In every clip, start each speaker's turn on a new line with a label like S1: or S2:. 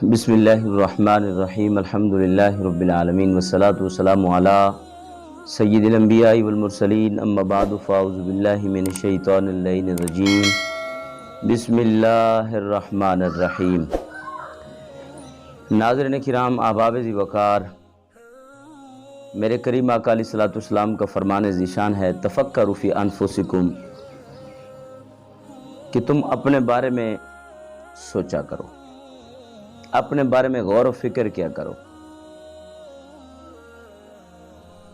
S1: بسم اللہ الرحمن الرحیم الحمدللہ رب العالمین والصلاة والسلام علی سید الانبیاء والمرسلین اما بعد فاعوذ باللہ من الشیطان اللعین الرجیم بسم اللہ الرحمن الرحیم۔ ناظرین کرام، احباب ذی وقار، میرے کریم آقا علیہ الصلوۃ والسلام کا فرمان ذیشان ہے تفکروا فی انفسکم، کہ تم اپنے بارے میں سوچا کرو، اپنے بارے میں غور و فکر کیا کرو۔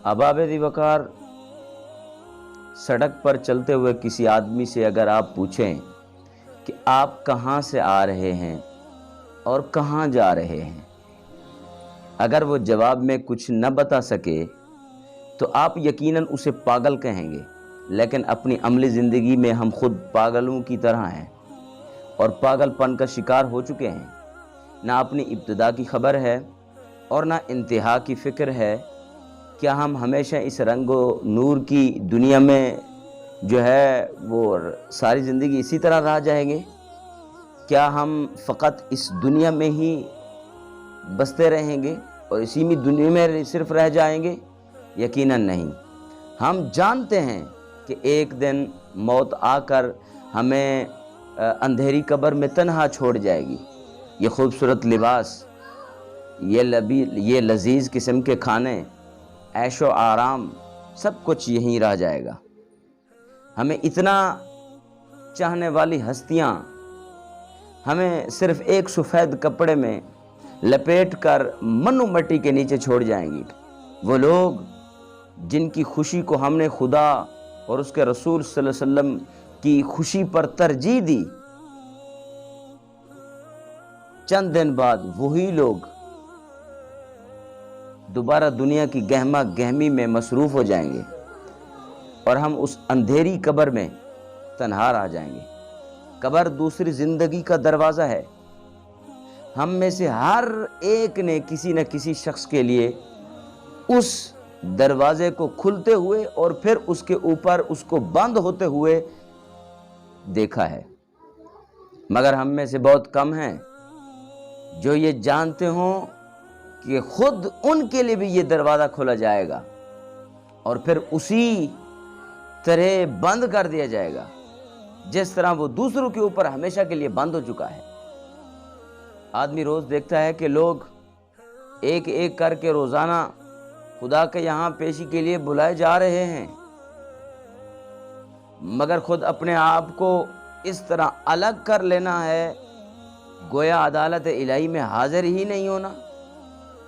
S1: احباب ذی وقار، سڑک پر چلتے ہوئے کسی آدمی سے اگر آپ پوچھیں کہ آپ کہاں سے آ رہے ہیں اور کہاں جا رہے ہیں، اگر وہ جواب میں کچھ نہ بتا سکے تو آپ یقیناً اسے پاگل کہیں گے، لیکن اپنی عملی زندگی میں ہم خود پاگلوں کی طرح ہیں اور پاگل پن کا شکار ہو چکے ہیں۔ نہ اپنی ابتدا کی خبر ہے اور نہ انتہا کی فکر ہے۔ کیا ہم ہمیشہ اس رنگ و نور کی دنیا میں جو ہے وہ ساری زندگی اسی طرح رہ جائیں گے؟ کیا ہم فقط اس دنیا میں ہی بستے رہیں گے اور اسی میں دنیا میں صرف رہ جائیں گے؟ یقیناً نہیں۔ ہم جانتے ہیں کہ ایک دن موت آ کر ہمیں اندھیری قبر میں تنہا چھوڑ جائے گی۔ یہ خوبصورت لباس، یہ لذیذ قسم کے کھانے، عیش و آرام، سب کچھ یہیں رہ جائے گا۔ ہمیں اتنا چاہنے والی ہستیاں ہمیں صرف ایک سفید کپڑے میں لپیٹ کر من و مٹی کے نیچے چھوڑ جائیں گی۔ وہ لوگ جن کی خوشی کو ہم نے خدا اور اس کے رسول صلی اللہ علیہ وسلم کی خوشی پر ترجیح دی، چند دن بعد وہی لوگ دوبارہ دنیا کی گہما گہمی میں مصروف ہو جائیں گے اور ہم اس اندھیری قبر میں تنہا رہ جائیں گے۔ قبر دوسری زندگی کا دروازہ ہے۔ ہم میں سے ہر ایک نے کسی نہ کسی شخص کے لیے اس دروازے کو کھلتے ہوئے اور پھر اس کے اوپر اس کو بند ہوتے ہوئے دیکھا ہے، مگر ہم میں سے بہت کم ہیں جو یہ جانتے ہوں کہ خود ان کے لیے بھی یہ دروازہ کھولا جائے گا اور پھر اسی طرح بند کر دیا جائے گا جس طرح وہ دوسروں کے اوپر ہمیشہ کے لیے بند ہو چکا ہے۔ آدمی روز دیکھتا ہے کہ لوگ ایک ایک کر کے روزانہ خدا کے یہاں پیشی کے لیے بلائے جا رہے ہیں، مگر خود اپنے آپ کو اس طرح الگ کر لینا ہے گویا عدالت الہی میں حاضر ہی نہیں ہونا،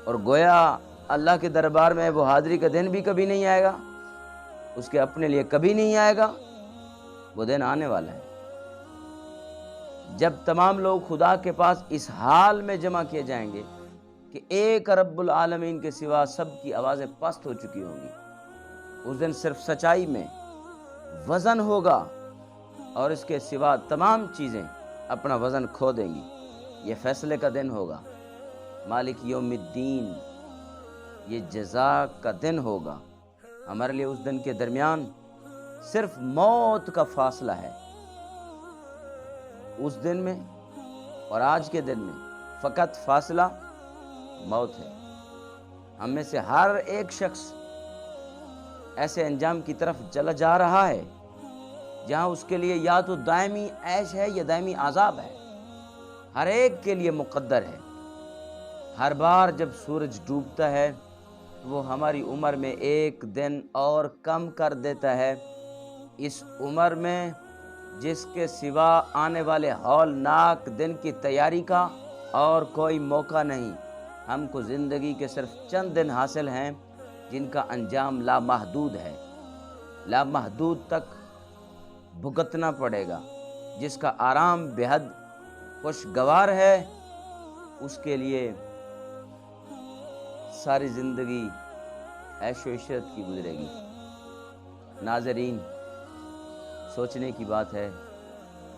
S1: اور گویا اللہ کے دربار میں وہ حاضری کا دن بھی کبھی نہیں آئے گا، اس کے اپنے لیے کبھی نہیں آئے گا۔ وہ دن آنے والا ہے جب تمام لوگ خدا کے پاس اس حال میں جمع کیے جائیں گے کہ ایک رب العالمین کے سوا سب کی آوازیں پست ہو چکی ہوں گی۔ اس دن صرف سچائی میں وزن ہوگا اور اس کے سوا تمام چیزیں اپنا وزن کھو دیں گی۔ یہ فیصلے کا دن ہوگا، مالک یوم الدین، یہ جزا کا دن ہوگا۔ ہمارے لیے اس دن کے درمیان صرف موت کا فاصلہ ہے۔ اس دن میں اور آج کے دن میں فقط فاصلہ موت ہے۔ ہم میں سے ہر ایک شخص ایسے انجام کی طرف چلا جا رہا ہے جہاں اس کے لیے یا تو دائمی عیش ہے یا دائمی عذاب ہے۔ ہر ایک کے لیے مقدر ہے۔ ہر بار جب سورج ڈوبتا ہے تو وہ ہماری عمر میں ایک دن اور کم کر دیتا ہے۔ اس عمر میں جس کے سوا آنے والے ہولناک دن کی تیاری کا اور کوئی موقع نہیں۔ ہم کو زندگی کے صرف چند دن حاصل ہیں جن کا انجام لامحدود ہے، لامحدود تک بھگتنا پڑے گا۔ جس کا آرام بے حد خوشگوار ہے اس کے لیے ساری زندگی عیش و عشرت کی گزرے گی۔ ناظرین، سوچنے کی بات ہے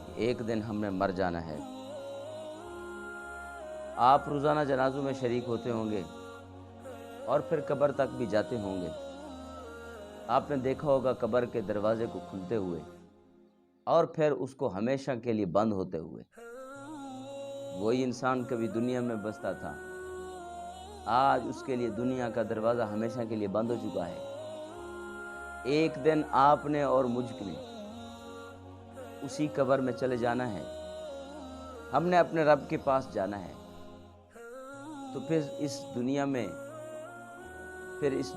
S1: کہ ایک دن ہم نے مر جانا ہے۔ آپ روزانہ جنازوں میں شریک ہوتے ہوں گے اور پھر قبر تک بھی جاتے ہوں گے۔ آپ نے دیکھا ہوگا قبر کے دروازے کو کھلتے ہوئے اور پھر اس کو ہمیشہ کے لیے بند ہوتے ہوئے۔ وہی انسان کبھی دنیا میں بستا تھا، آج اس کے لیے دنیا کا دروازہ ہمیشہ کے لیے بند ہو چکا ہے۔ ایک دن آپ نے اور مجھ نے اسی قبر میں چلے جانا ہے، ہم نے اپنے رب کے پاس جانا ہے۔ تو پھر اس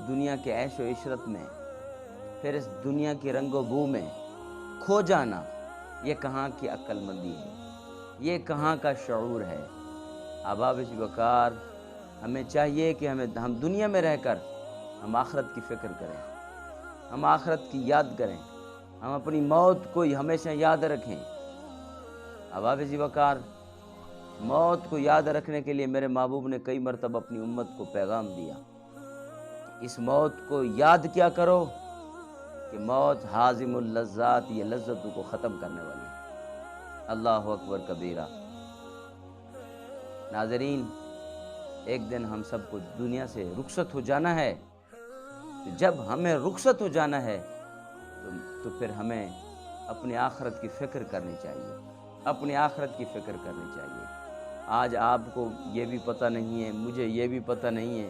S1: دنیا کے عیش و عشرت میں، پھر اس دنیا کی رنگ و بو میں کھو جانا، یہ کہاں کی عقل مندی ہے، یہ کہاں کا شعور ہے۔ احباب وقار، ہمیں چاہیے کہ ہم دنیا میں رہ کر ہم آخرت کی فکر کریں، ہم آخرت کی یاد کریں، ہم اپنی موت کو ہمیشہ یاد رکھیں۔ احباب وقار، موت کو یاد رکھنے کے لیے میرے محبوب نے کئی مرتبہ اپنی امت کو پیغام دیا، اس موت کو یاد کیا کرو کہ موت ہاضم اللذات، یہ لذتوں کو ختم کرنے والی ہے۔ اللہ اکبر کبیرہ۔ ناظرین، ایک دن ہم سب کو دنیا سے رخصت ہو جانا ہے۔ تو جب ہمیں رخصت ہو جانا ہے تو پھر ہمیں اپنی آخرت کی فکر کرنی چاہیے، اپنی آخرت کی فکر کرنی چاہیے۔ آج آپ کو یہ بھی پتہ نہیں ہے، مجھے یہ بھی پتہ نہیں ہے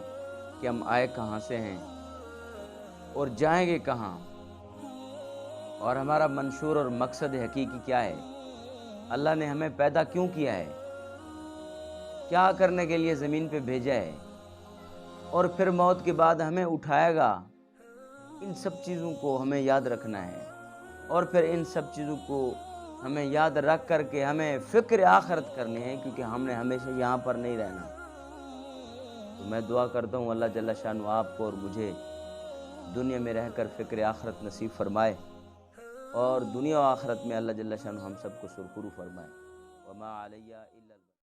S1: کہ ہم آئے کہاں سے ہیں اور جائیں گے کہاں، اور ہمارا منشور اور مقصد حقیقی کیا ہے، اللہ نے ہمیں پیدا کیوں کیا ہے، کیا کرنے کے لیے زمین پہ بھیجا ہے، اور پھر موت کے بعد ہمیں اٹھائے گا۔ ان سب چیزوں کو ہمیں یاد رکھنا ہے، اور پھر ان سب چیزوں کو ہمیں یاد رکھ کر کے ہمیں فکر آخرت کرنی ہے، کیونکہ ہم نے ہمیشہ یہاں پر نہیں رہنا۔ تو میں دعا کرتا ہوں اللہ جل شانہ آپ کو اور مجھے دنیا میں رہ کر فکر آخرت نصیب فرمائے، اور دنیا و آخرت میں اللہ جل شانہ ہم سب کو سرخرو فرمائے۔ وما علیہ الا